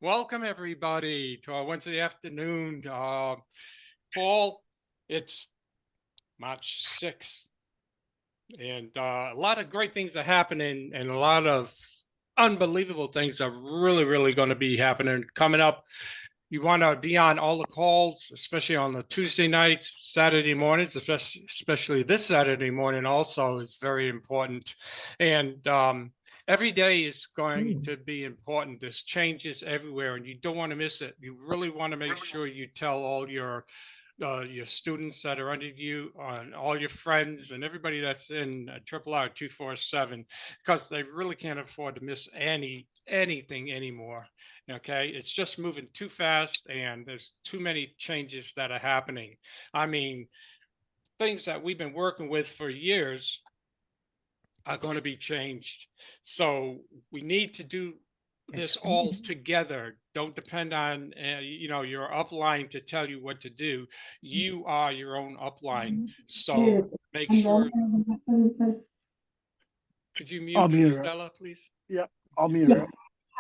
Welcome everybody to our Wednesday afternoon call. It's March 6th, and a lot of great things are happening, and a lot of unbelievable things are really going to be happening coming up. You want to be on all the calls, especially on the Tuesday nights, Saturday mornings, especially this Saturday morning also is very important. And every day is going to be important. There's changes everywhere and you don't want to miss it. You really want to make sure you tell all your students that are under you, on all your friends and everybody that's in Triple R 247, because they really can't afford to miss anything anymore. Okay, it's just moving too fast, and there's too many changes that are happening. I mean, things that we've been working with for years are going to be changed. So we need to do this all together. Don't depend on your upline to tell you what to do. You are your own upline. So make sure. Could you I'll mute mute her. Stella, please? Yep, I'll mute her.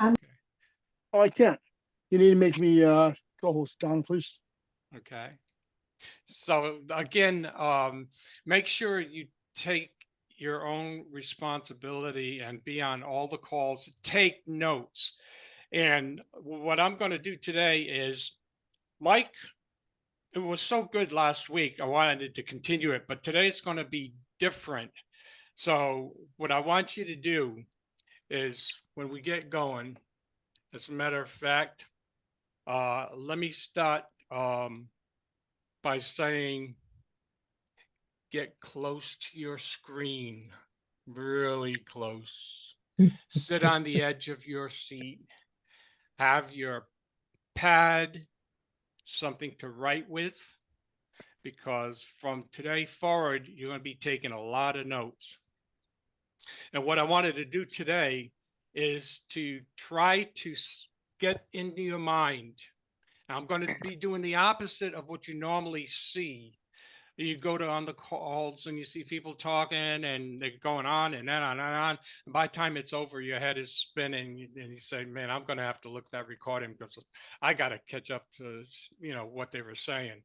Okay. Oh, I can't. You need to make me co-host, Don, please. Okay. So again, make sure you take your own responsibility and be on all the calls. Take notes. And what I'm going to do today is, like, it was so good last week, I wanted to continue it, but today it's going to be different. So what I want you to do is, when we get going, as a matter of fact, let me start by saying, get close to your screen, really close. Sit on the edge of your seat. Have your pad, something to write with, because from today forward, you're going to be taking a lot of notes. And what I wanted to do today is to try to get into your mind. I'm going to be doing the opposite of what you normally see. You go to on the calls and you see people talking and they're going on and on and on. And by the time it's over, your head is spinning and you say, man, I'm going to have to look at that recording because I got to catch up to, what they were saying.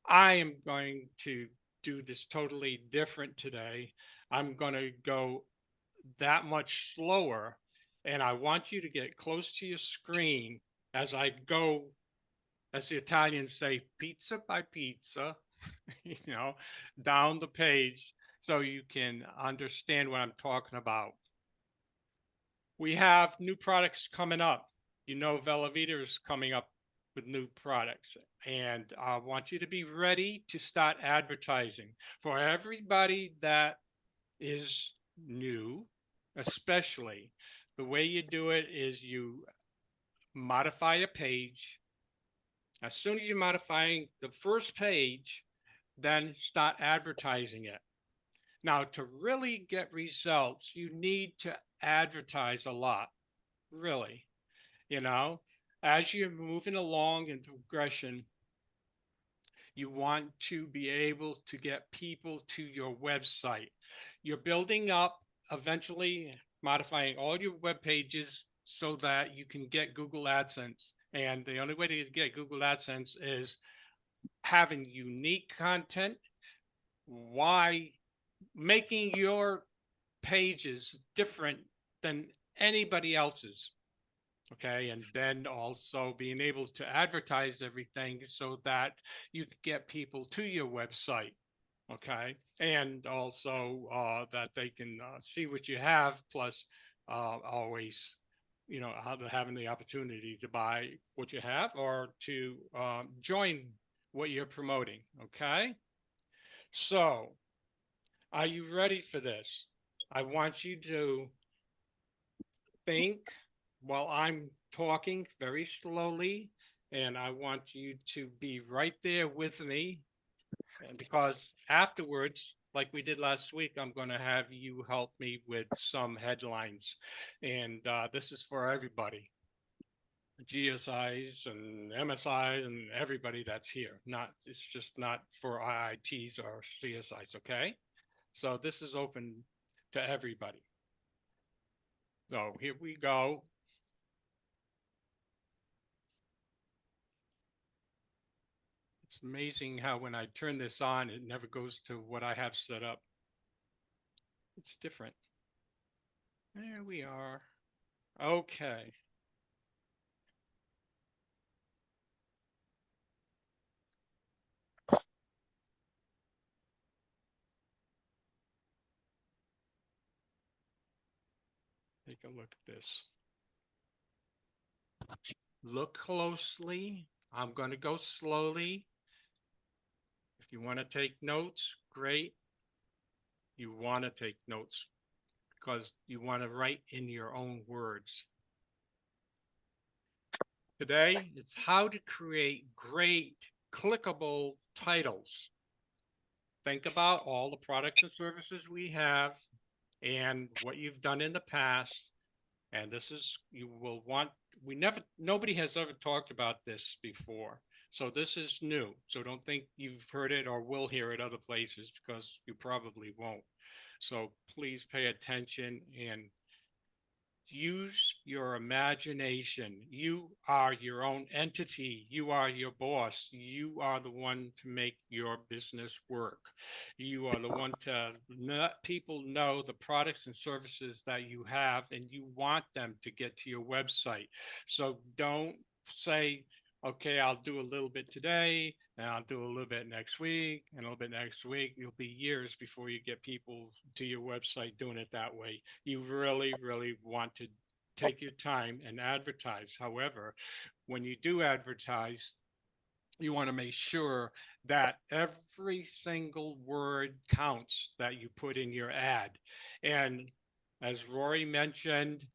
I am going to do this totally different today. I'm going to go that much slower. And I want you to get close to your screen as I go, as the Italians say, pizza by pizza, you know, down the page so you can understand what I'm talking about. We have new products coming up. Velavita is coming up with new products. And I want you to be ready to start advertising. For everybody that is new, especially, the way you do it is you modify a page. As soon as you're modifying the first page, then start advertising it. Now, to really get results, you need to advertise a lot, really. As you're moving along in progression, you want to be able to get people to your website. You're building up, eventually modifying all your web pages so that you can get Google AdSense. And the only way to get Google AdSense is having unique content. Why? Making your pages different than anybody else's. Okay. And then also being able to advertise everything so that you can get people to your website. Okay. And also that they can see what you have, plus always, having the opportunity to buy what you have or to join what you're promoting. Okay. So, are you ready for this? I want you to think while I'm talking very slowly, and I want you to be right there with me. And because afterwards, like we did last week, I'm going to have you help me with some headlines. And this is for everybody, GSIs and MSIs and everybody that's here. It's just not for IITs or CSIs, okay? So this is open to everybody. So here we go. amazing how when I turn this on, it never goes to what I have set up. It's different. There we are. Okay. Take a look at this. Look closely. I'm going to go slowly. If you want to take notes, great. You want to take notes because you want to write in your own words. Today, it's how to create great clickable titles. Think about all the products and services we have and what you've done in the past. And this is, you will want, nobody has ever talked about this before. So this is new. So don't think you've heard it or will hear it other places because you probably won't. So please pay attention and use your imagination. You are your own entity. You are your boss. You are the one to make your business work. You are the one to let people know the products and services that you have, and you want them to get to your website. So don't say, okay, I'll do a little bit today, and I'll do a little bit next week, and a little bit next week. You'll be years before you get people to your website doing it that way. You really, really want to take your time and advertise. However, when you do advertise, you want to make sure that every single word counts that you put in your ad. And as Rory mentioned,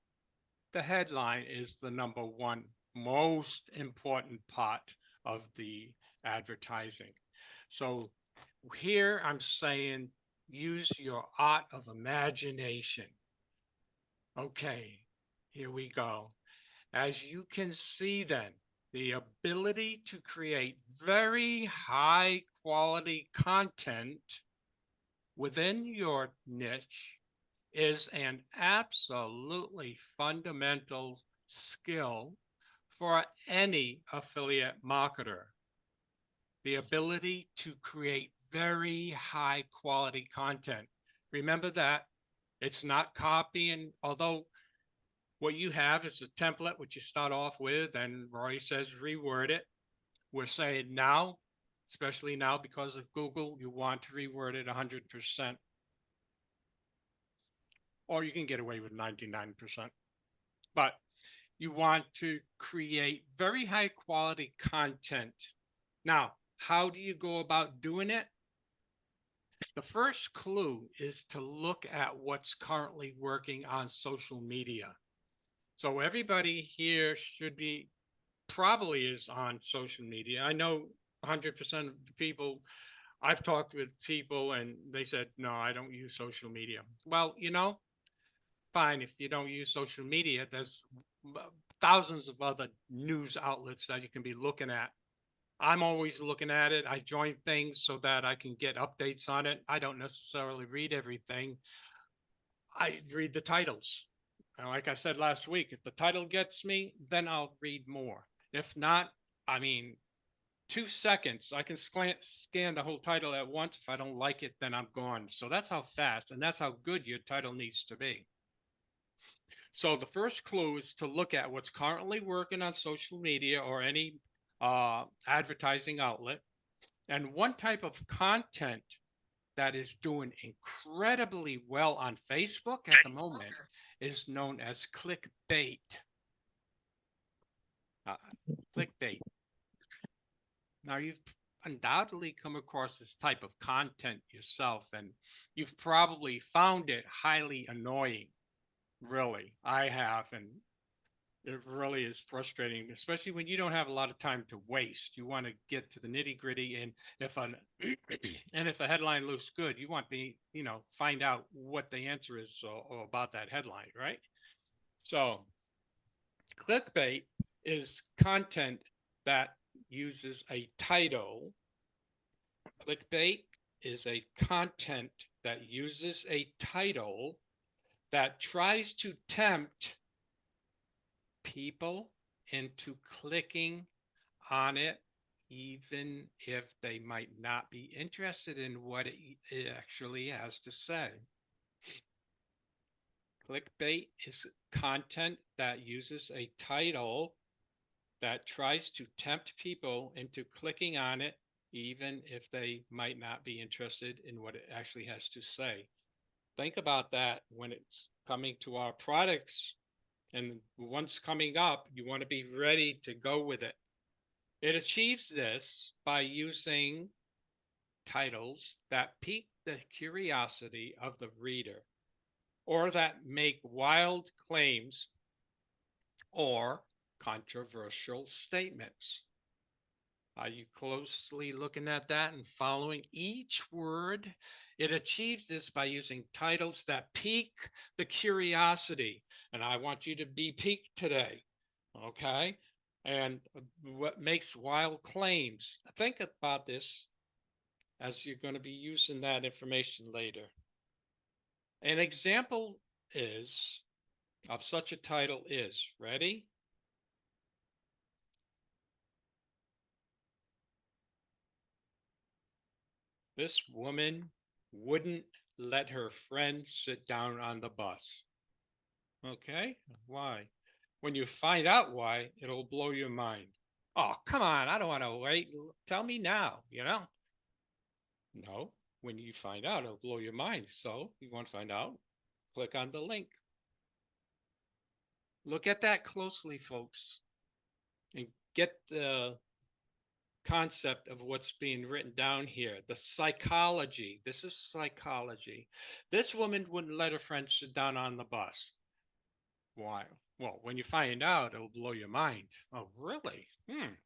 the headline is the number one most important part of the advertising. So here I'm saying use your art of imagination. Okay, here we go. As you can see then, the ability to create very high quality content within your niche is an absolutely fundamental skill for any affiliate marketer. The ability to create very high quality content. Remember that it's not copying, although what you have is a template which you start off with, and Roy says reword it. We're saying now, especially now because of Google, you want to reword it 100%, or you can get away with 99%. But you want to create very high quality content. Now, how do you go about doing it? The first clue is to look at what's currently working on social media. So everybody here should be probably is on social media. I know 100% of the people I've talked with people and they said, no, I don't use social media. Well, fine. If you don't use social media, there's thousands of other news outlets that you can be looking at. I'm always looking at it. I join things so that I can get updates on it. I don't necessarily read everything. I read the titles. And like I said last week, if the title gets me, then I'll read more. If not, I mean, 2 seconds, I can scan the whole title at once. If I don't like it, then I'm gone. So that's how fast and that's how good your title needs to be. So the first clue is to look at what's currently working on social media or any advertising outlet. And one type of content that is doing incredibly well on Facebook at the moment is known as clickbait. Clickbait. Now, you've undoubtedly come across this type of content yourself, and you've probably found it highly annoying. Really, I have, and it really is frustrating, especially when you don't have a lot of time to waste. You want to get to the nitty gritty, and if an and if a headline looks good, you want the find out what the answer is or about that headline, right? So clickbait is content that uses a title. Clickbait is a content that uses a title that tries to tempt people into clicking on it even if they might not be interested in what it actually has to say. Clickbait is content that uses a title that tries to tempt people into clicking on it, even if they might not be interested in what it actually has to say. Think about that when it's coming to our products, and once coming up, you want to be ready to go with it. It achieves this by using titles that pique the curiosity of the reader or that make wild claims or controversial statements. Are you closely looking at that and following each word? It achieves this by using titles that pique the curiosity. And I want you to be piqued today. Okay. And what makes wild claims? Think about this as you're going to be using that information later. An example is of such a title is ready? This woman wouldn't let her friend sit down on the bus. Okay, why? When you find out why, it'll blow your mind. Oh, come on, I don't want to wait. Tell me now, No, when you find out, it'll blow your mind. So you want to find out? Click on the link. Look at that closely, folks, and get the concept of what's being written down here. The psychology. This is psychology. This woman wouldn't let her friend sit down on the bus. Why? Well, when you find out, it'll blow your mind. Oh, really?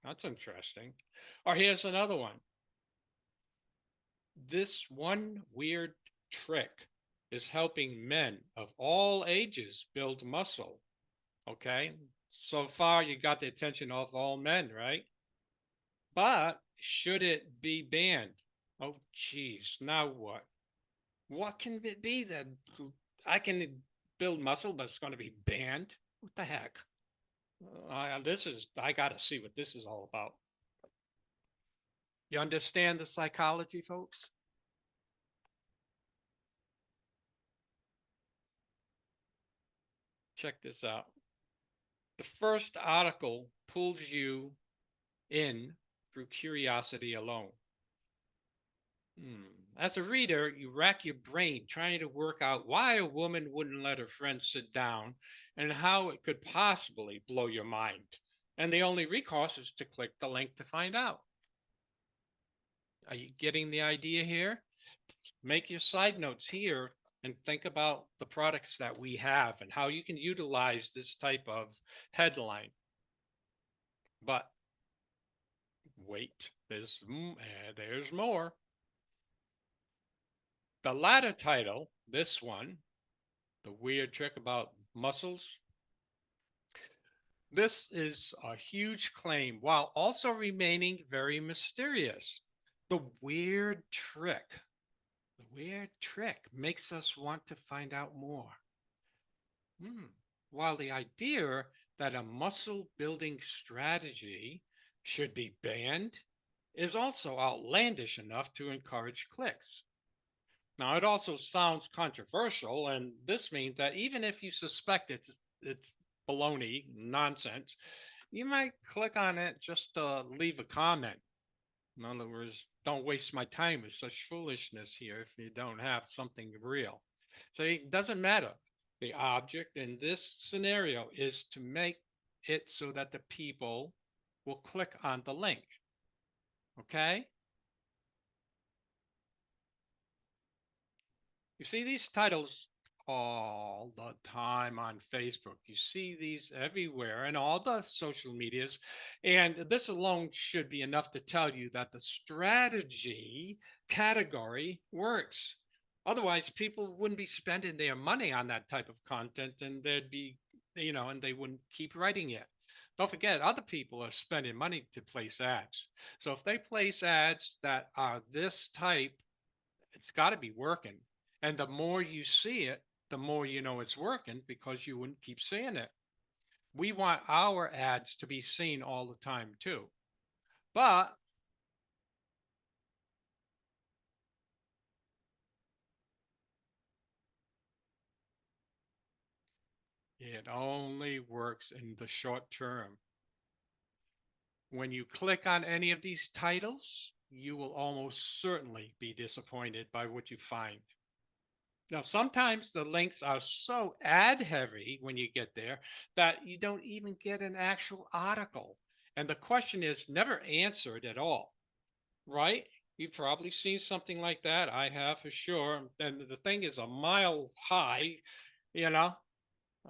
That's interesting. Or here's another one. This one weird trick is helping men of all ages build muscle. Okay. So far, you got the attention of all men, right? But should it be banned? Oh, geez. Now what? What can it be that I can build muscle, but it's going to be banned? What the heck? I got to see what this is all about. You understand the psychology, folks? Check this out. The first article pulls you in through curiosity alone. As a reader, you rack your brain trying to work out why a woman wouldn't let her friend sit down and how it could possibly blow your mind. And the only recourse is to click the link to find out. Are you getting the idea here? Make your side notes here and think about the products that we have and how you can utilize this type of headline. But wait, there's more. The latter title, this one, the weird trick about muscles. This is a huge claim while also remaining very mysterious. The weird trick. The weird trick makes us want to find out more. While the idea that a muscle building strategy should be banned is also outlandish enough to encourage clicks. Now, it also sounds controversial, and this means that even if you suspect it's baloney, nonsense, you might click on it just to leave a comment. In other words, don't waste my time with such foolishness here if you don't have something real. So it doesn't matter. The object in this scenario is to make it so that the people will click on the link. Okay? You see these titles all the time on Facebook. You see these everywhere in all the social medias. And this alone should be enough to tell you that the strategy category works. Otherwise, people wouldn't be spending their money on that type of content and there'd be, and they wouldn't keep writing it. Don't forget, other people are spending money to place ads. So if they place ads that are this type, it's got to be working. And the more you see it, the more you know it's working because you wouldn't keep seeing it. We want our ads to be seen all the time too. But It only works in the short term. When you click on any of these titles, you will almost certainly be disappointed by what you find. Now, sometimes the links are so ad heavy when you get there that you don't even get an actual article. And the question is never answered at all, right? You've probably seen something like that. I have for sure. And the thing is a mile high, you know.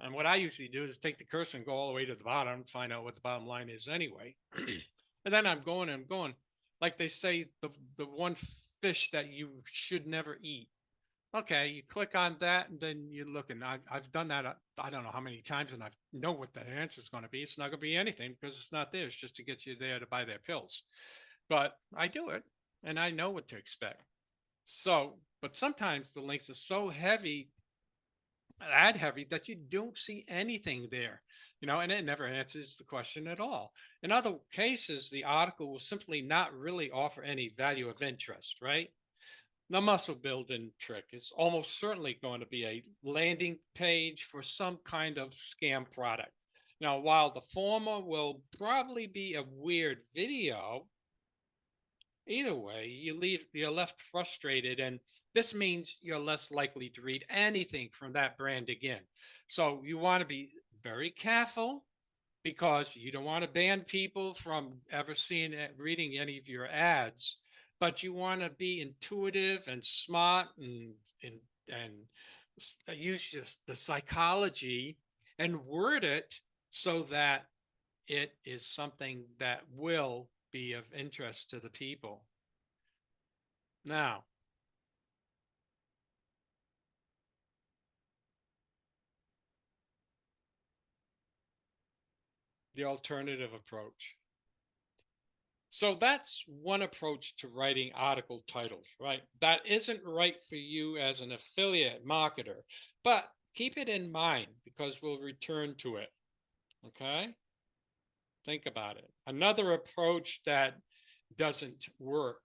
And what I usually do is take the cursor and go all the way to the bottom and find out what the bottom line is anyway. And then I'm going and I'm going. Like they say, the one fish that you should never eat. Okay, you click on that and then you look, and I've done that. I don't know how many times, and I know what the answer is going to be. It's not going to be anything because it's not there. It's just to get you there to buy their pills. But I do it, and I know what to expect. So, but sometimes the links are so heavy, ad heavy, that you don't see anything there, and it never answers the question at all. In other cases, the article will simply not really offer any value of interest, right? The muscle building trick is almost certainly going to be a landing page for some kind of scam product. Now, while the former will probably be a weird video, either way, you're left frustrated, and this means you're less likely to read anything from that brand again. So you want to be very careful because you don't want to ban people from ever seeing reading any of your ads, but you want to be intuitive and smart and use just the psychology and word it so that it is something that will be of interest to the people. Now, the alternative approach. So that's one approach to writing article titles, right? That isn't right for you as an affiliate marketer, but keep it in mind because we'll return to it. Okay? Think about it. Another approach that doesn't work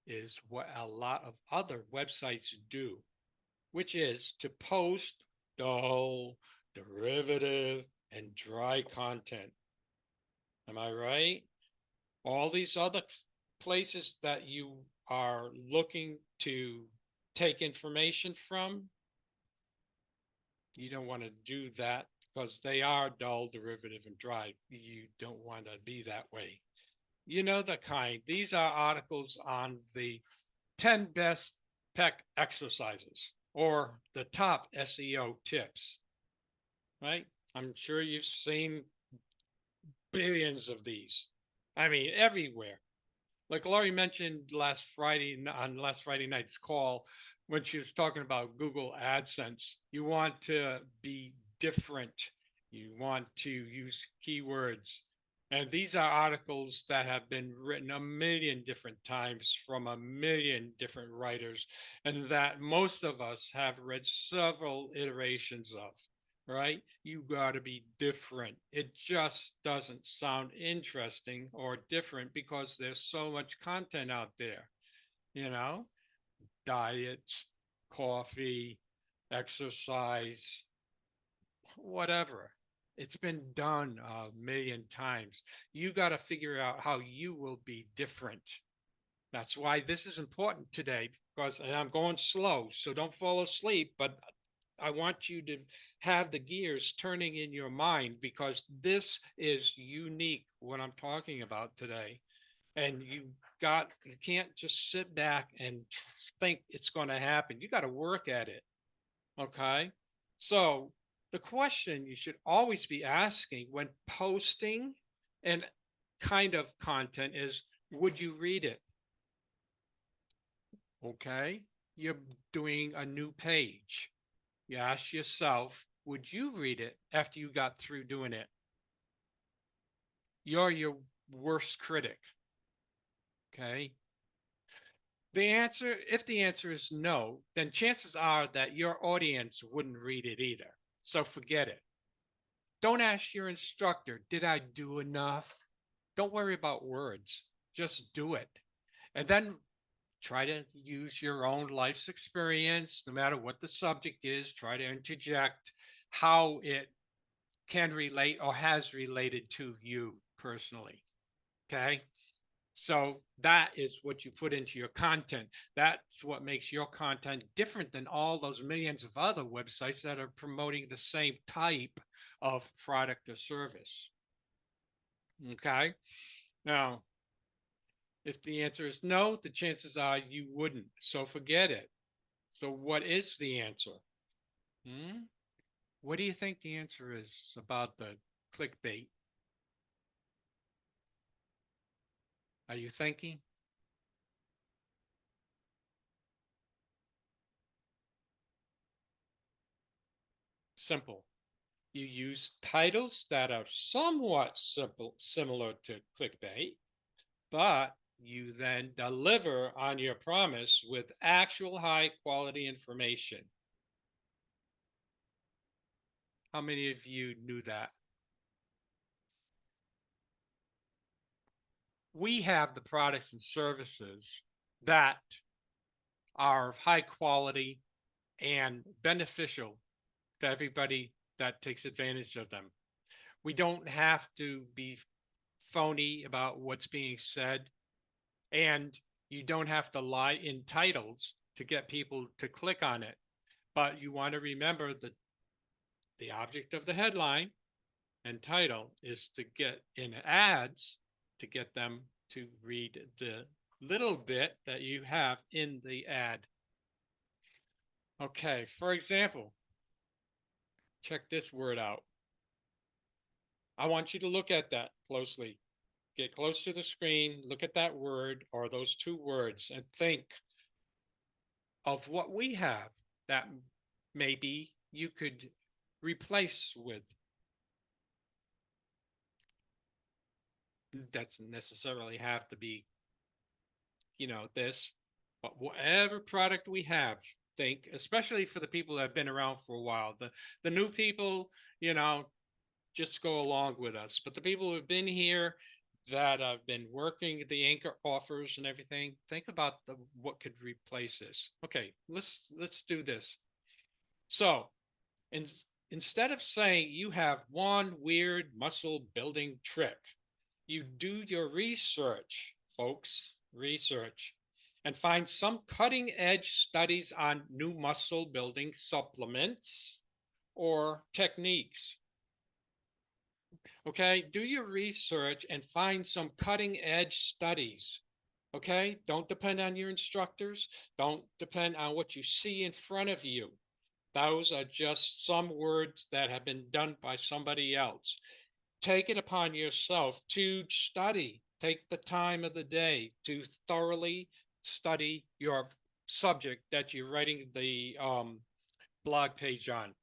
is what a lot of other websites do, which is to post dull, derivative, and dry content. Am I right? All these other places that you are looking to take information from, you don't want to do that because they are dull, derivative, and dry. You don't want to be that way. You know the kind. These are articles on the 10 best PEC exercises or the top SEO tips, right? I'm sure you've seen billions of these. I mean, everywhere. Like Laurie mentioned last Friday night's call when she was talking about Google AdSense, you want to be different. You want to use keywords. And these are articles that have been written a million different times from a million different writers, and that most of us have read several iterations of, right? You got to be different. It just doesn't sound interesting or different because there's so much content out there, you know, diets, coffee, exercise, whatever. It's been done a million times. You got to figure out how you will be different. That's why this is important today because, and I'm going slow, so don't fall asleep, but I want you to have the gears turning in your mind because this is unique what I'm talking about today. And you can't just sit back and think it's going to happen. You got to work at it. Okay. So the question you should always be asking when posting and kind of content is, would you read it? Okay. You're doing a new page. You ask yourself, would you read it after you got through doing it? You're your worst critic. Okay. If the answer is no, then chances are that your audience wouldn't read it either. So forget it. Don't ask your instructor, did I do enough? Don't worry about words. Just do it. And then try to use your own life's experience, no matter what the subject is, try to interject how it can relate or has related to you personally. Okay. So that is what you put into your content. That's what makes your content different than all those millions of other websites that are promoting the same type of product or service. Okay. Now, if the answer is no, the chances are you wouldn't. So forget it. So, what is the answer? Hmm? What do you think the answer is about the clickbait? Are you thinking? Simple. You use titles that are somewhat similar to clickbait, but you then deliver on your promise with actual high quality information. How many of you knew that? We have the products and services that are of high quality and beneficial to everybody that takes advantage of them. We don't have to be phony about what's being said, and you don't have to lie in titles to get people to click on it. But you want to remember that the object of the headline and title is to get in ads to get them to read the little bit that you have in the ad. Okay, for example, check this word out. I want you to look at that closely. Get close to the screen, look at that word or those two words, and think of what we have that maybe you could replace with. Doesn't necessarily have to be, this, but whatever product we have, think, especially for the people that have been around for a while. The new people, you know, just go along with us. But the people who have been here that have been working the anchor offers and everything, think about what could replace this. Okay, let's do this. So in, instead of saying you have one weird muscle building trick, you do your research, folks, research, and find some cutting edge studies on new muscle building supplements or techniques. Okay, do your research and find some cutting edge studies. Okay, don't depend on your instructors, don't depend on what you see in front of you. Those are just some words that have been done by somebody else. Take it upon yourself to study. Take the time of the day to thoroughly study your subject that you're writing the blog page on.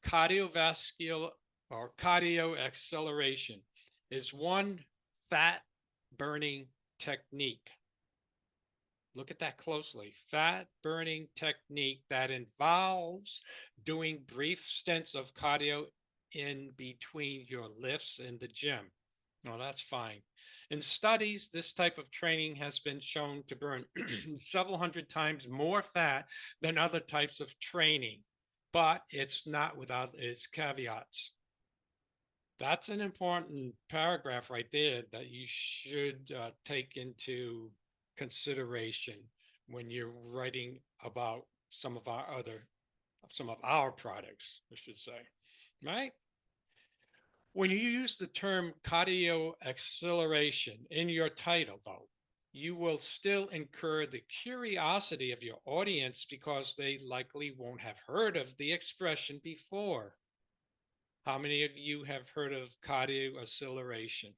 Cardiovascular or cardio acceleration is one fat burning technique. Look at that closely. Fat burning technique that involves doing brief stints of cardio in between your lifts in the gym. No, that's fine. In studies, this type of training has been shown to burn several hundred times more fat than other types of training, but it's not without its caveats. That's an important paragraph right there that you should take into consideration when you're writing about some of our products, I should say, right? When you use the term cardio acceleration in your title, though, you will still incur the curiosity of your audience because they likely won't have heard of the expression before. How many of you have heard of cardio acceleration?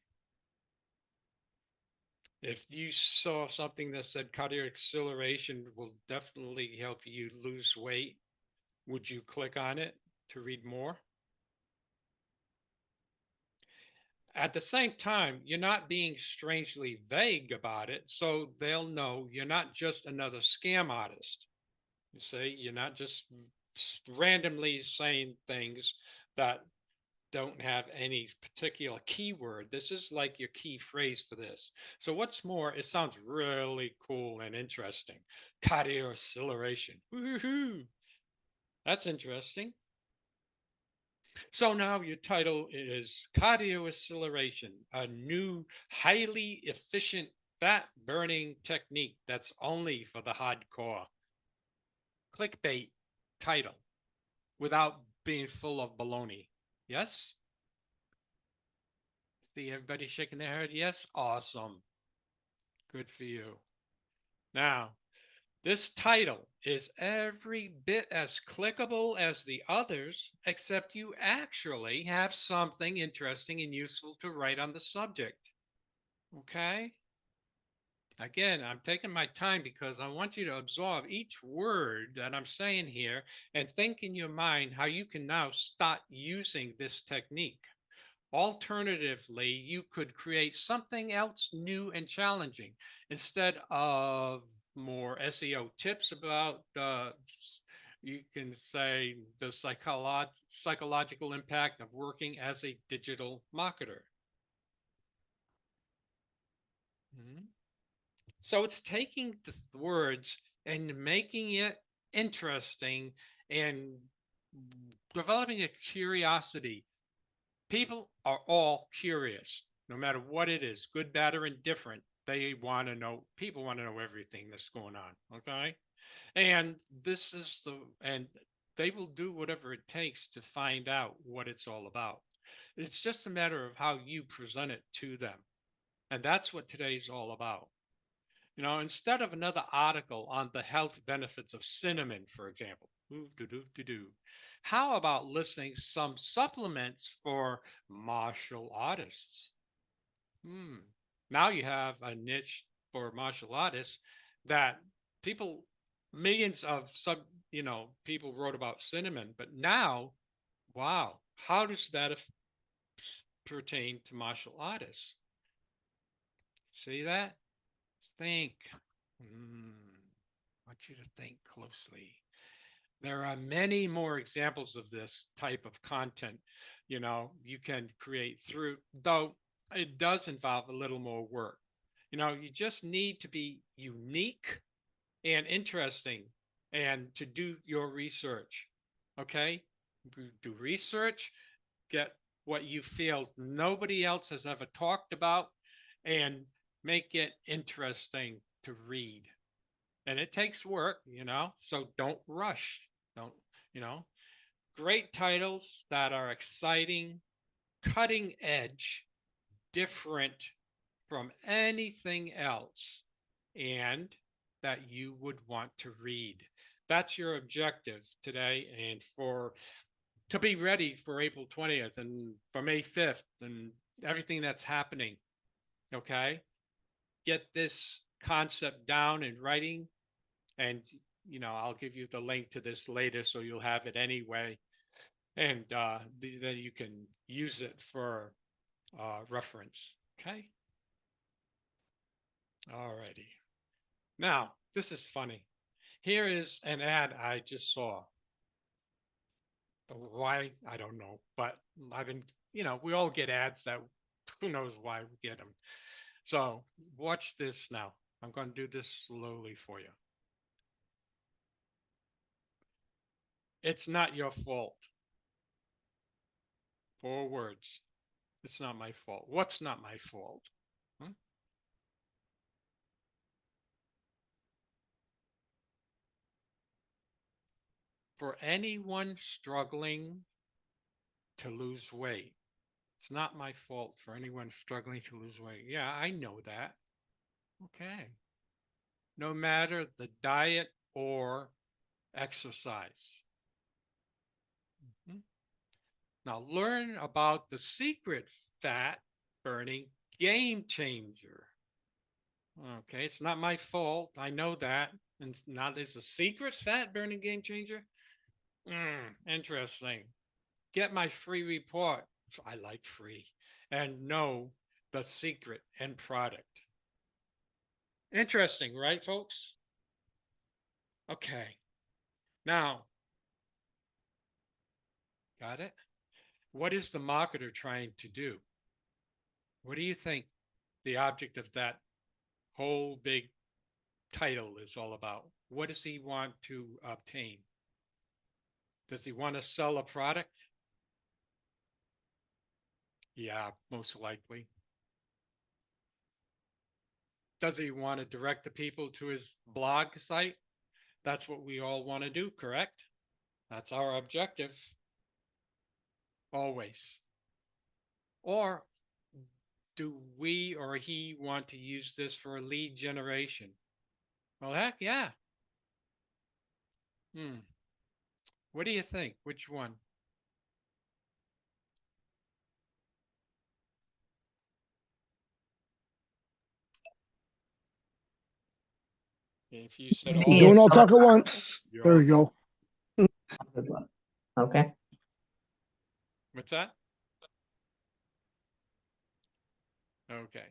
If you saw something that said cardio acceleration will definitely help you lose weight, would you click on it to read more? At the same time, you're not being strangely vague about it, so they'll know you're not just another scam artist. You see, you're not just randomly saying things that don't have any particular keyword. This is like your key phrase for this. So what's more, it sounds really cool and interesting. Cardio acceleration. Woohoo! That's interesting. So now your title is cardio acceleration, a new highly efficient fat burning technique that's only for the hardcore. Clickbait title without being full of baloney. Yes? See everybody shaking their head? Yes? Awesome. Good for you. Now, this title is every bit as clickable as the others, except you actually have something interesting and useful to write on the subject. Okay? Again, I'm taking my time because I want you to absorb each word that I'm saying here and think in your mind how you can now start using this technique. Alternatively, you could create something else new and challenging instead of more SEO tips about you can say the psychological impact of working as a digital marketer. Mhm. So it's taking the words and making it interesting and developing a curiosity. People are all curious, no matter what it is, good, bad, or indifferent. They want to know, people want to know everything that's going on. Okay. And this is and they will do whatever it takes to find out what it's all about. It's just a matter of how you present it to them. And that's what today's all about. Instead of another article on the health benefits of cinnamon, for example, how about listing some supplements for martial artists? Hmm. Now you have a niche for martial artists that people, millions of people wrote about cinnamon, but now, wow, how does that pertain to martial artists? See that? Think. Hmm. I want you to think closely. There are many more examples of this type of content, you can create through, though it does involve a little more work. You just need to be unique and interesting and to do your research. Okay? Do research, get what you feel nobody else has ever talked about, and make it interesting to read. And it takes work, so don't rush. Don't, you know, great titles that are exciting, cutting edge, different from anything else, and that you would want to read. That's your objective today, and to be ready for April 20th and for May 5th and everything that's happening. Okay, get this concept down in writing, and I'll give you the link to this later, so you'll have it anyway, and then you can use it for reference. Okay. All righty. Now, this is funny. Here is an ad I just saw. Why? I don't know. But I've been, we all get ads that who knows why we get them. So watch this now. I'm going to do this slowly for you. It's not your fault. 4 words. It's not my fault. What's not my fault? Hmm? For anyone struggling to lose weight, it's not my fault for anyone struggling to lose weight. Yeah, I know that. Okay. No matter the diet or exercise. Mhm. Now learn about the secret fat burning game changer. Okay, it's not my fault. I know that. And now there's a secret fat burning game changer. Interesting. Get my free report. I like free. And know the secret and product. Interesting, right, folks? Okay. Now, got it? What is the marketer trying to do? What do you think the object of that whole big title is all about? What does he want to obtain? Does he want to sell a product? Yeah, most likely. Does he want to direct the people to his blog site? That's what we all want to do, correct? That's our objective, always. Or do we or he want to use this for a lead generation? Well, heck yeah. What do you think? Which one? If you said all, Don't all talk at once. There we go. Okay. What's that? Okay.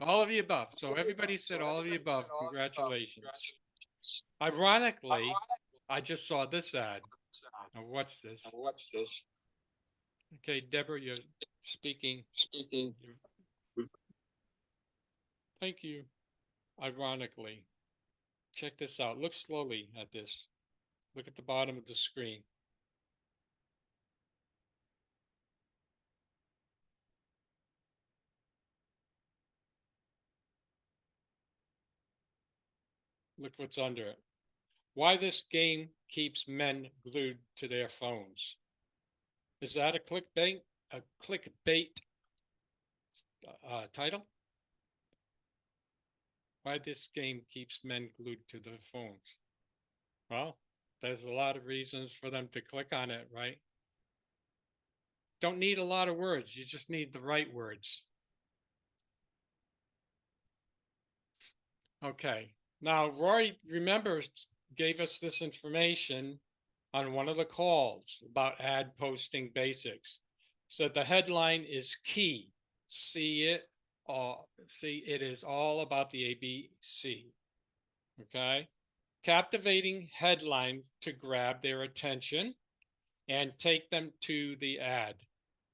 All of the above. So everybody said all of the above. Congratulations. Ironically, I just saw this ad. Now watch this. Okay, Deborah, you're speaking. Thank you. Ironically, check this out. Look slowly at this. Look at the bottom of the screen. Look what's under it. Why this game keeps men glued to their phones. Is that a clickbait? A clickbait title? Why this game keeps men glued to their phones? Well, there's a lot of reasons for them to click on it, right? Don't need a lot of words. You just need the right words. Okay. Now, Roy, remember, gave us this information on one of the calls about ad posting basics. Said the headline is key. See it all. See, it is all about the ABC. Okay. Captivating headline to grab their attention and take them to the ad.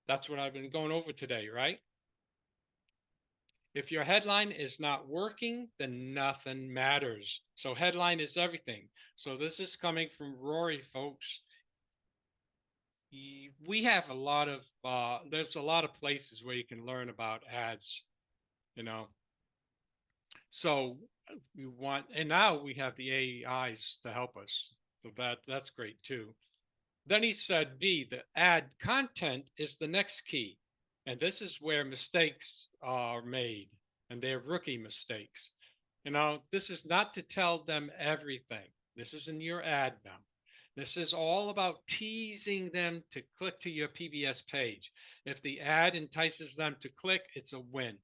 That's what I've been going over today, right? If your headline is not working, then nothing matters. So headline is everything. So this is coming from Rory, folks. We have a lot of, there's a lot of places where you can learn about ads, you know. So we want, and now we have the AIs to help us. So that's great too. Then he said, B, the ad content is the next key. And this is where mistakes are made, and they're rookie mistakes. You know, this is not to tell them everything. This is in your ad now. This is all about teasing them to click to your PBS page. If the ad entices them to click, it's a win.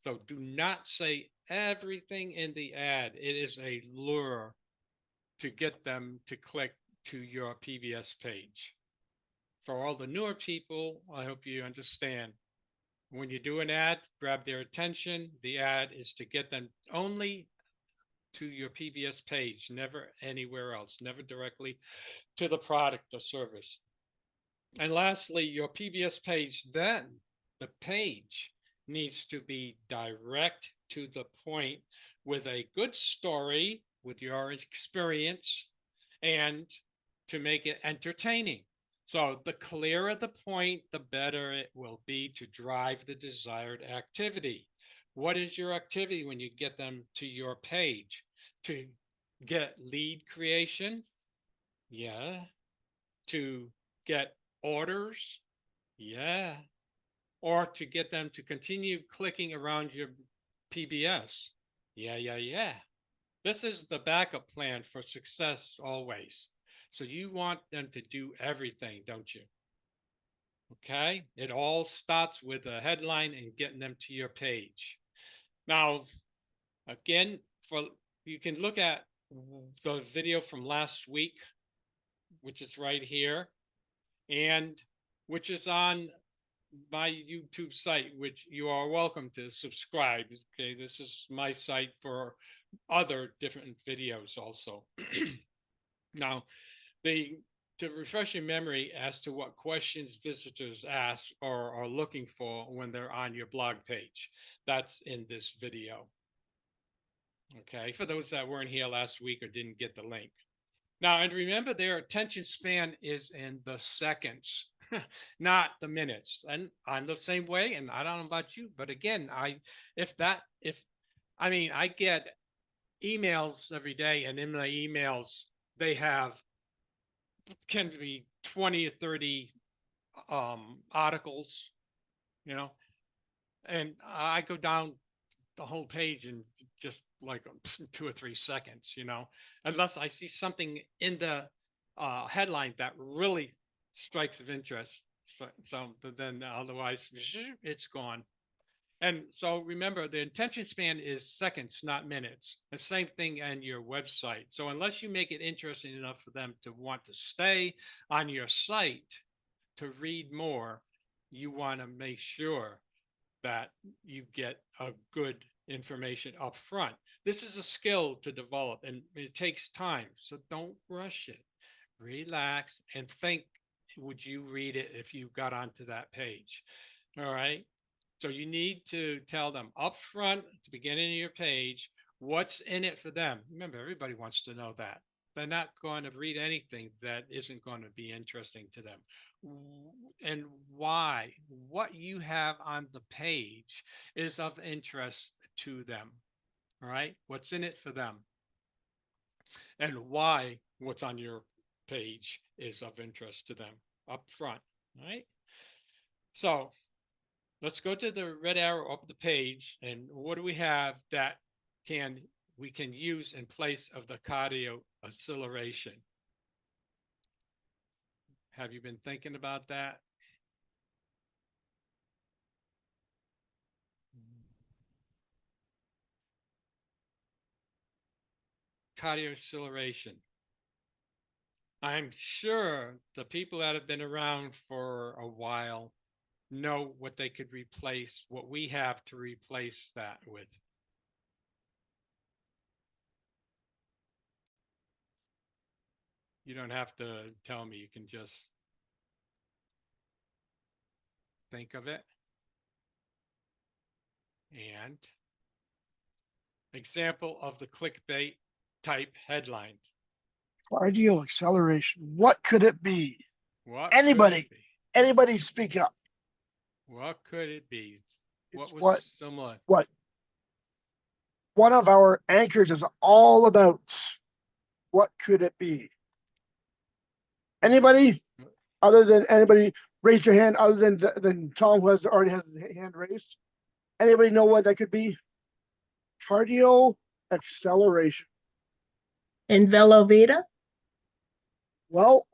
So do not say everything in the ad. It is a lure to get them to click to your PBS page. For all the newer people, I hope you understand. When you do an ad, grab their attention. The ad is to get them only to your PBS page, never anywhere else, never directly to the product or service. And lastly, your PBS page, then the page needs to be direct to the point with a good story with your experience and to make it entertaining. So the clearer the point, the better it will be to drive the desired activity. What is your activity when you get them to your page? To get lead creation? Yeah. To get orders? Yeah. Or to get them to continue clicking around your PBS? Yeah. This is the backup plan for success always. So you want them to do everything, don't you? Okay. It all starts with a headline and getting them to your page. Now, again, you can look at the video from last week, which is right here, and which is on my YouTube site, which you are welcome to subscribe. Okay, this is my site for other different videos also. Now, to refresh your memory as to what questions visitors ask or are looking for when they're on your blog page, that's in this video. Okay, for those that weren't here last week or didn't get the link. Now, and remember, their attention span is in the seconds. not the minutes. And I'm the same way. And I don't know about you, but again, I mean, I get emails every day, and in the emails, they have can be 20 or 30 articles, you know, and I go down the whole page in just like 2 or 3 seconds, unless I see something in the headline that really strikes of interest. But then otherwise, it's gone. And so remember, the attention span is seconds, not minutes. The same thing on your website. So unless you make it interesting enough for them to want to stay on your site to read more, you want to make sure that you get a good information up front. This is a skill to develop, and it takes time. So don't rush it. Relax and think, would you read it if you got onto that page? All right. So you need to tell them up front at the beginning of your page what's in it for them. Remember, everybody wants to know that. They're not going to read anything that isn't going to be interesting to them. And why? What you have on the page is of interest to them. All right. What's in it for them? And why what's on your page is of interest to them up front. All right. So let's go to the red arrow up the page, and what do we have that we can use in place of the cardio acceleration? Have you been thinking about that? Cardio acceleration. I'm sure the people that have been around for a while know what they could replace, what we have to replace that with. You don't have to tell me, you can just think of it. And example of the clickbait type headline. Cardio acceleration. What could it be? What Anybody, could it be? anybody speak up. What could it be? What It's was similar? what one of our anchors is all about. What could it be? Anybody other than anybody raise your hand other than Tom, who already has his hand raised? Anybody know what that could be? Cardio acceleration. In Velovita? Well,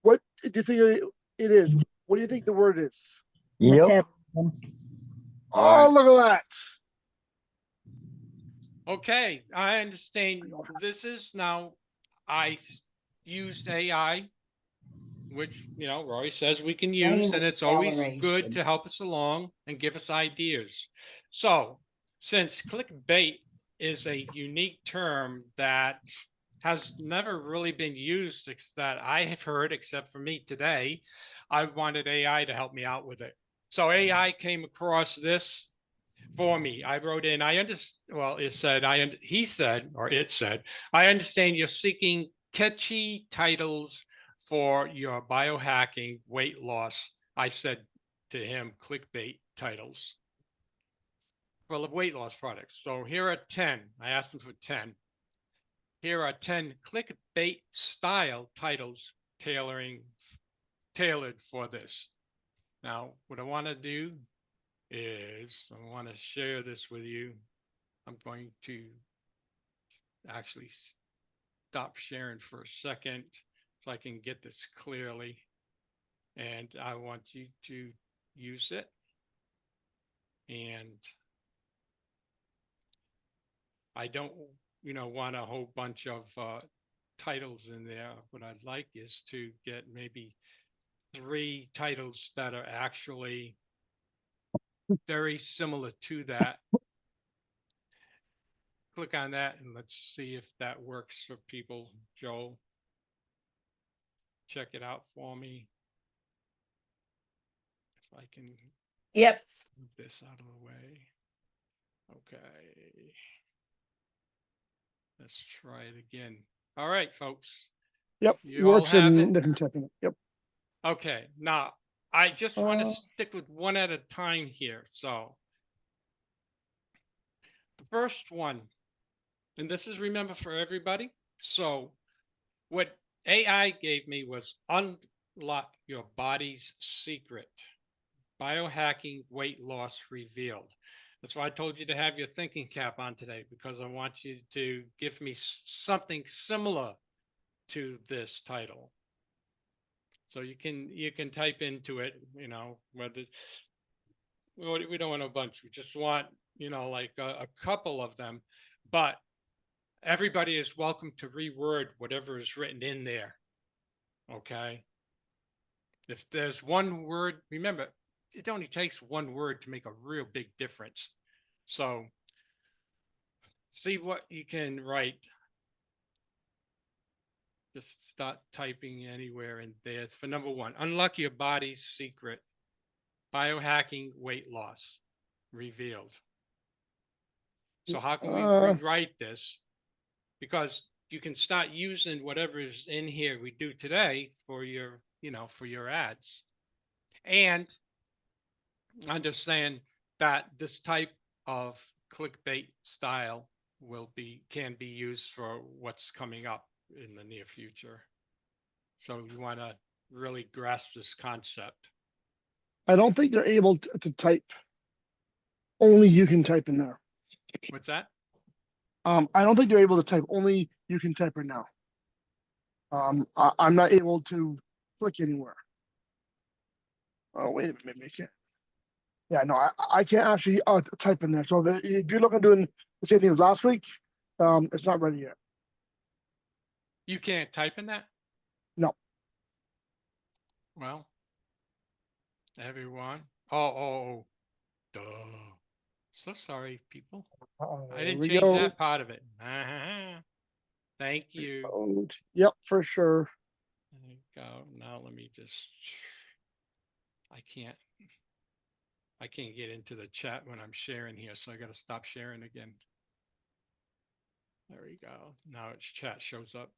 what do you think it is? What do you think the word is? Yep. Oh, look at that. Okay, I understand. This is now, I used AI, which, Roy says we can use, and it's always good to help us along and give us ideas. So since clickbait is a unique term that has never really been used that I have heard, except for me today, I wanted AI to help me out with it. So AI came across this for me. I wrote in, it said, it said, I understand you're seeking catchy titles for your biohacking weight loss. I said to him, clickbait titles for the weight loss products. So here are 10. I asked him for 10. Here are 10 clickbait style titles tailored for this. Now, what I want to do is I want to share this with you. I'm going to actually stop sharing for a second so I can get this clearly. And I want you to use it. And I don't, want a whole bunch of titles in there. What I'd like is to get maybe 3 titles that are actually very similar to that. Click on that and let's see if that works for people. Joel, check it out for me. If I can move this out of the way. Okay. Let's try it again. All right, folks. Yep, You all works have in it? different typing. Yep. Okay, now I just want to Uh, stick with one at a time here. So the first one, and this is remember for everybody. So what AI gave me was unlock your body's secret. Biohacking weight loss revealed. That's why I told you to have your thinking cap on today, because I want you to give me something similar to this title. So you can type into it, whether we don't want a bunch. We just want, like a couple of them, but everybody is welcome to reword whatever is written in there. Okay. If there's one word, remember, it only takes one word to make a real big difference. So see what you can write. Just start typing anywhere in there. For number one, unlock your body's secret. Biohacking weight loss revealed. So how can we rewrite this? Because you can start using whatever is in here we do today for your, for your ads. And understand that this type of clickbait style can be used for what's coming up in the near future. So you want to really grasp this concept. I don't think they're able to type. Only you can type in there. What's that? I don't think they're able to type. Only you can type right now. I'm not able to click anywhere. Oh, wait a minute, maybe I can't. Yeah, no, I can't actually type in there. So if you're looking at doing the same thing as last week, it's not ready yet. You can't type in that? No. Well, everyone. Oh, duh. So sorry, people. I Here didn't we change go. that part of it. Thank you. Yep, for sure. There you go. Now let me just. I can't get into the chat when I'm sharing here, so I got to stop sharing again. There we go. Now it's chat shows up.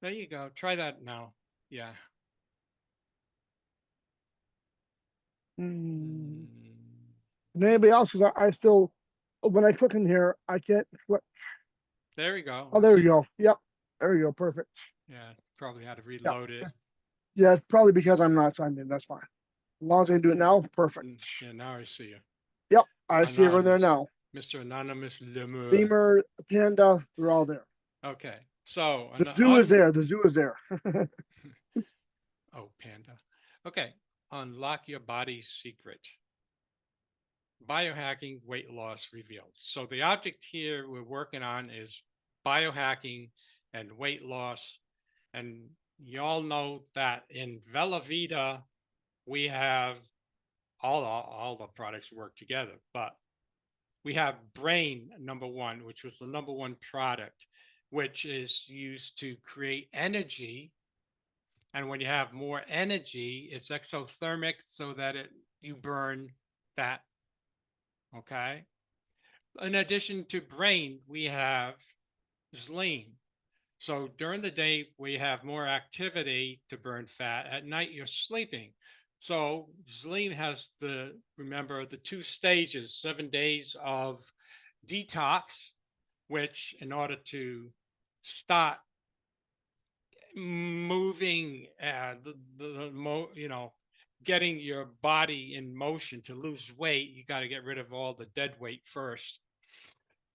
There you go. Try that now. Yeah. And anybody else? Because I still, when I click in here, I can't click. There we go. Oh, there we go. Yep, there we go. Perfect. Yeah, probably had to reload it. Yeah, it's probably because I'm not signed in. That's fine. As long as I can do it now, perfect. Yeah, now I see you. Yep, I see everyone there now. Mr. Anonymous Lemur. Beamer, Panda, they're all there. Okay, so The zoo is there. The zoo is there. Oh, Panda. Okay, unlock your body's secret. Biohacking weight loss revealed. So the object here we're working on is biohacking and weight loss. And you all know that in Velavita, we have all the products work together, but we have Brain number one, which was the number one product, which is used to create energy. And when you have more energy, it's exothermic so that you burn fat. Okay. In addition to Brain, we have Zlean. So during the day, we have more activity to burn fat. At night, you're sleeping. So Zlean has remember, the two stages, 7 days of detox, which in order to start moving, getting your body in motion to lose weight, you got to get rid of all the dead weight first.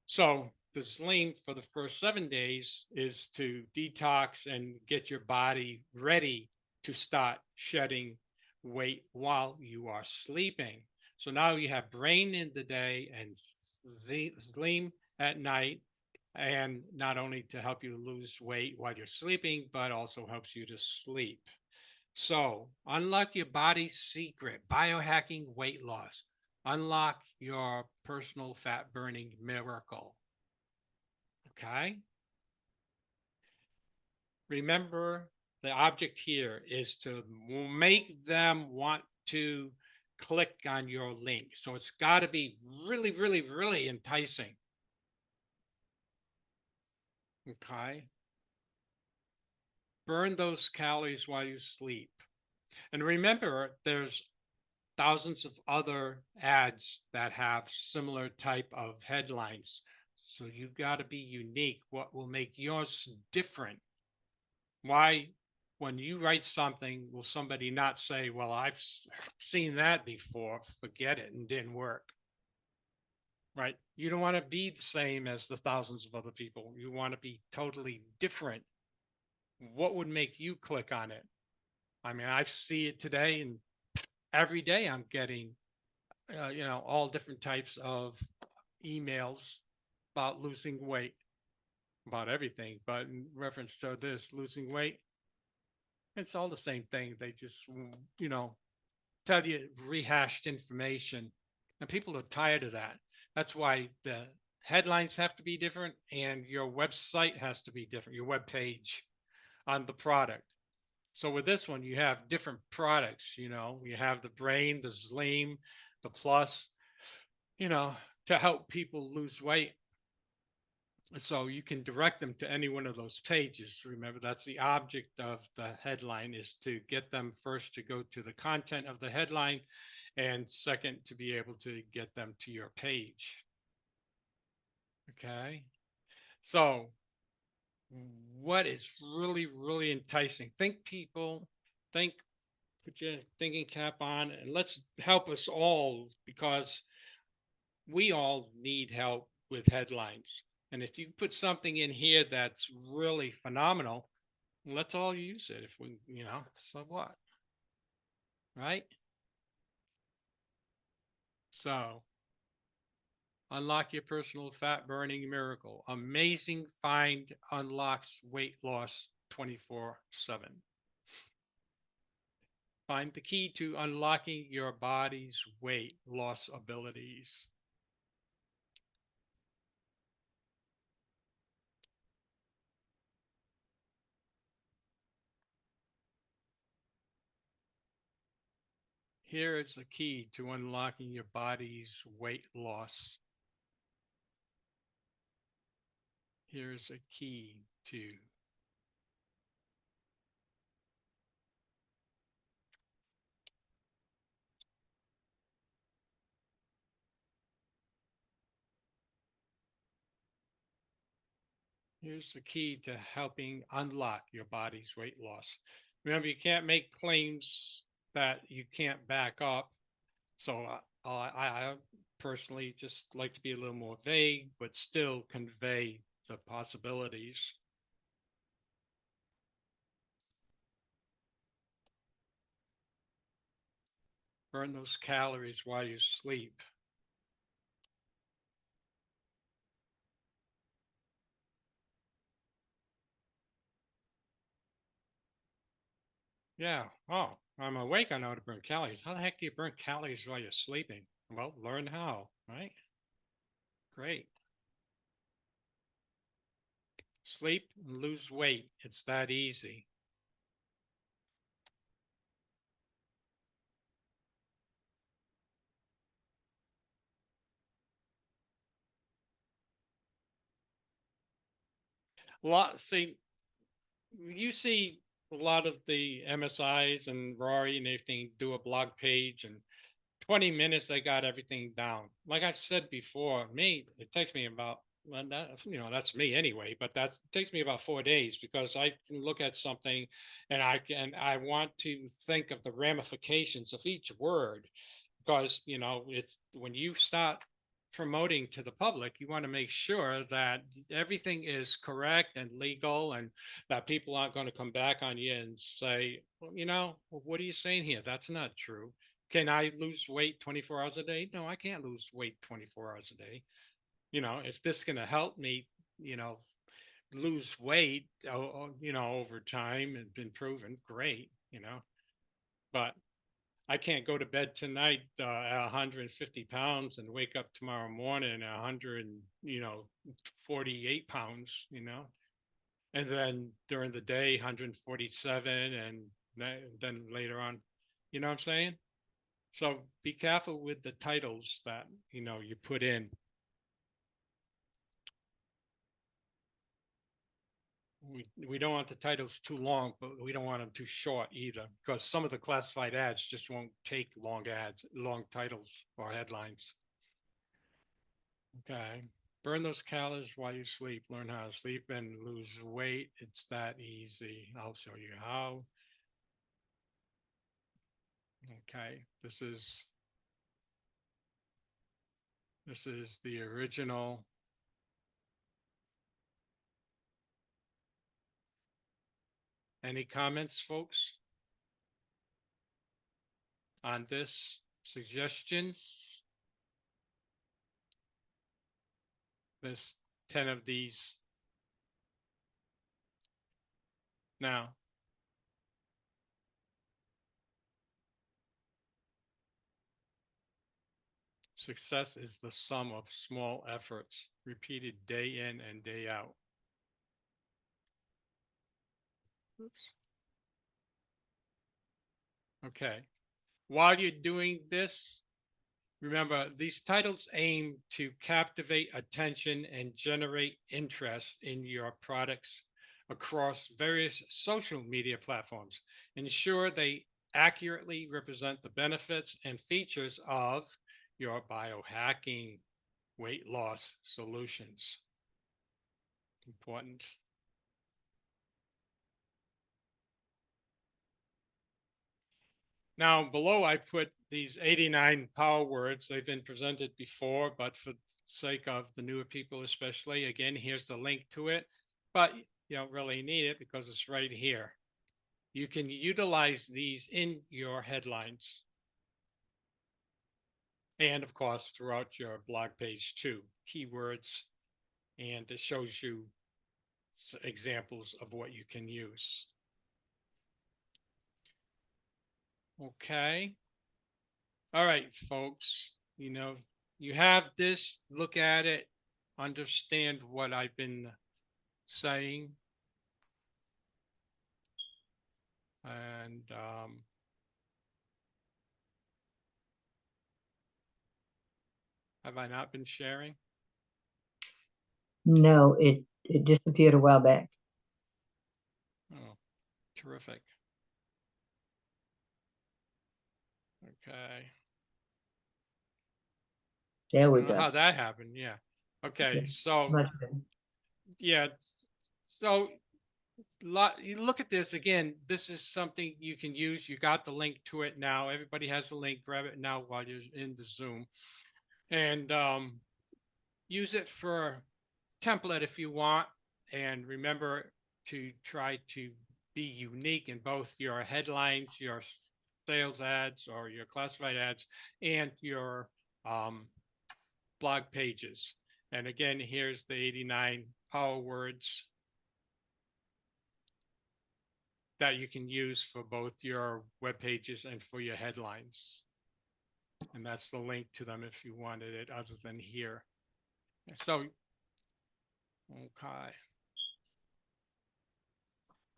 So the Zlean for the first 7 days is to detox and get your body ready to start shedding weight while you are sleeping. So now you have Brain in the day and Zlean at night, and not only to help you lose weight while you're sleeping, but also helps you to sleep. So unlock your body's secret, biohacking weight loss. Unlock your personal fat burning miracle. Okay. Remember, the object here is to make them want to click on your link. So it's got to be really, really, really enticing. Okay. Burn those calories while you sleep. And remember, there's thousands of other ads that have similar type of headlines. So you got to be unique. What will make yours different? Why, when you write something, will somebody not say, well, I've seen that before, forget it, and didn't work? Right? You don't want to be the same as the thousands of other people. You want to be totally different. What would make you click on it? I mean, I see it today, and every day I'm getting, all different types of emails about losing weight, about everything. But in reference to this, losing weight, it's all the same thing. They just, tell you rehashed information. And people are tired of that. That's why the headlines have to be different and your website has to be different, your web page on the product. So with this one, you have different products, you have the brain, the Zleam, the plus, you know, to help people lose weight. So you can direct them to any one of those pages. Remember, that's the object of the headline, is to get them first to go to the content of the headline, and second, to be able to get them to your page. Okay. So what is really, really enticing? Think, put your thinking cap on, and let's help us all, because we all need help with headlines. And if you put something in here that's really phenomenal, let's all use it. If we, so what? Right? So, unlock your personal fat burning miracle. Amazing find unlocks weight loss 24/7. Find the key to unlocking your body's weight loss abilities. Here is the key to unlocking your body's weight loss. Here's a key to Here's the key to helping unlock your body's weight loss. Remember, you can't make claims that you can't back up. So I personally just like to be a little more vague, but still convey the possibilities. Burn those calories while you sleep. Yeah. Oh, I'm awake. I know how to burn calories. How the heck do you burn calories while you're sleeping? Well, learn how, right? Great. Sleep and lose weight. It's that easy. See, you see a lot of the MSIs and Rory and everything do a blog page, and 20 minutes they got everything down. Like I've said before, me, it takes me about, well, that's me anyway, but it takes me about 4 days, because I can look at something and I want to think of the ramifications of each word, because it's when you start promoting to the public, you want to make sure that everything is correct and legal, and that people aren't going to come back on you and say, well, what are you saying here? That's not true. Can I lose weight 24 hours a day? No, I can't lose weight 24 hours a day. If this is going to help me, you know lose weight, over time, and been proven, great. But I can't go to bed tonight at 150 pounds and wake up tomorrow morning at 100, 48 pounds, and then during the day, 147, and then later on, you know what I'm saying? So be careful with the titles that, you put in. we don't want the titles too long, but we don't want them too short either, because some of the classified ads just won't take long ads, long titles or headlines. Okay. Burn those calories while you sleep. Learn how to sleep and lose weight. It's that easy. I'll show you how. Okay. This is the original. Any comments, folks, on this? Suggestions? There's 10 of these. Now, success is the sum of small efforts repeated day in and day out. Oops. Okay. While you're doing this, remember, these titles aim to captivate attention and generate interest in your products across various social media platforms. Ensure they accurately represent the benefits and features of your biohacking weight loss solutions. Important. Now, below I put these 89 power words. They've been presented before, but for the sake of the newer people especially, again, here's the link to it. But you don't really need it because it's right here. You can utilize these in your headlines. And of course, throughout your blog page too, keywords, and it shows you examples of what you can use. Okay. All right, folks, you have this, look at it, understand what I've been saying. And have I not been sharing? No, it disappeared a while back. Oh, terrific. Okay. There I we don't know go. how that happened. Yeah. Okay. Okay. So, Much better. yeah. So, you look at this again. This is something you can use. You got the link to it now. Everybody has the link. Grab it now while you're in the Zoom, and use it for template if you want. And remember to try to be unique in both your headlines, your sales ads, or your classified ads, and your blog pages. And again, here's the 89 power words that you can use for both your web pages and for your headlines. And that's the link to them if you wanted it other than here. So, okay.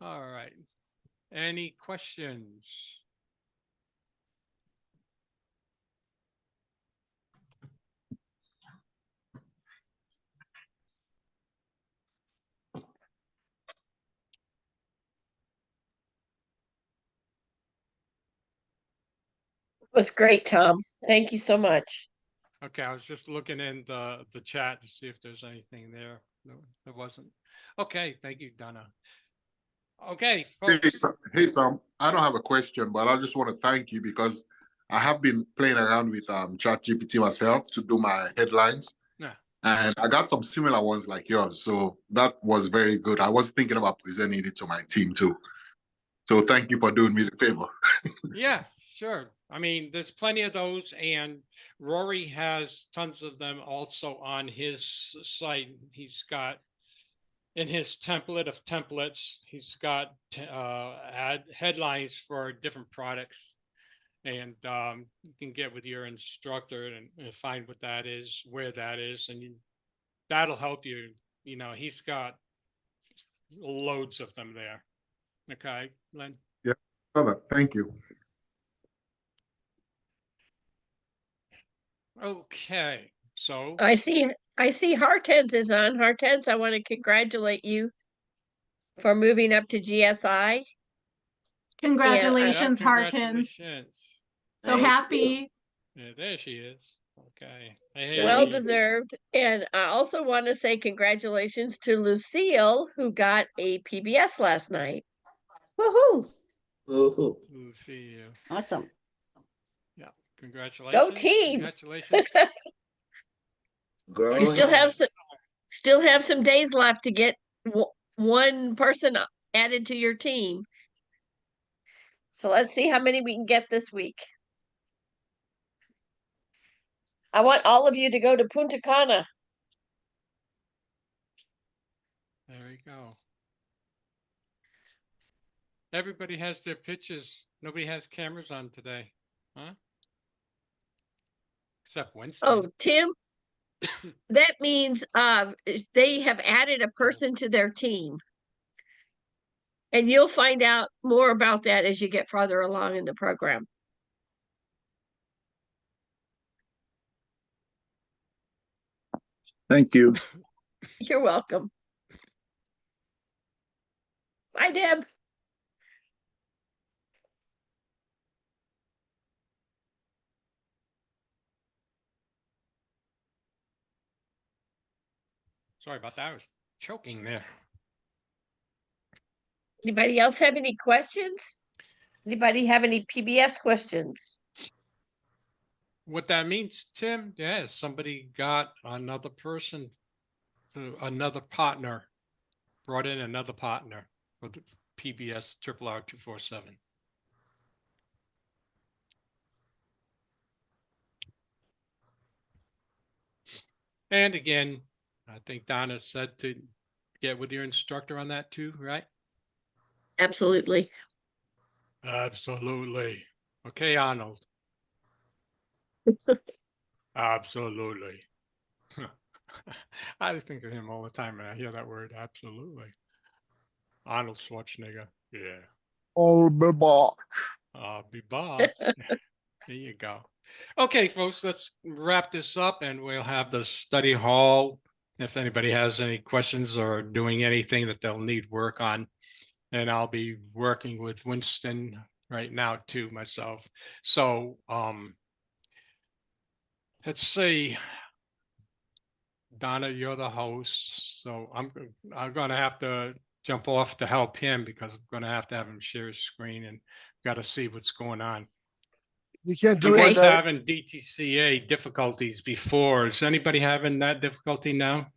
All right. Any questions? Was great, Tom. Thank you so much. Okay, I was just looking in the chat to see if there's anything there. No, there wasn't. Okay, thank you, Donna. Okay, Hey, folks. hey, Tom, I don't have a question, but I just want to thank you because I have been playing around with ChatGPT myself to do my headlines. Yeah. And I got some similar ones like yours. So that was very good. I was thinking about presenting it to my team too. So thank you for doing me the favor. Yeah, sure. I mean, there's plenty of those, and Rory has tons of them also on his site. He's got in his template of templates, he's got ad headlines for different products, and you can get with your instructor and find what that is, where that is, and that'll help you. He's got loads of them there. Okay, Len. Yeah, thank you. Okay, so I see Hortense is on. Hortense, I want to congratulate you for moving up to GSI. Congratulations, Yeah, Hartons. congratulations. So Thank you. happy. Yeah, there she is. Okay. Well Hey. deserved. And I also want to say congratulations to Lucille, who got a PBS last night. Woohoo! Woohoo. We'll see you. Awesome. Yeah. Congratulations. team. Congratulations. Girl, You still have some days left to get one person added to your team. So let's see how many we can get this week. I want all of you to go to Punta Cana. There we go. Everybody has their pictures. Nobody has cameras on today, huh? Except Winston. Oh, Tim, that means they have added a person to their team. And you'll find out more about that as you get farther along in the program. Thank you. You're welcome. Bye, Deb. Sorry about that. I was choking there. Anybody else have any questions? Anybody have any PBS questions? What that means, Tim, yeah, somebody got another person, another partner, brought in another partner for the PBS RR 247. And again, I think Donna said to get with your instructor on that too, right? Absolutely. Absolutely. Okay, Arnold. Absolutely. I think of him all the time when I hear that word. Absolutely. Arnold Schwarzenegger. Yeah. I'll be back. I'll be back. There you go. Okay, folks, let's wrap this up and we'll have the study hall. If anybody has any questions or doing anything that they'll need work on, and I'll be working with Winston right now too myself. So let's see. Donna, you're the host, so I'm gonna have to jump off to help him because I'm gonna have to have him share his screen and got to see what's going on. You can't He do was it. having DTCA difficulties before. Is anybody having that difficulty now?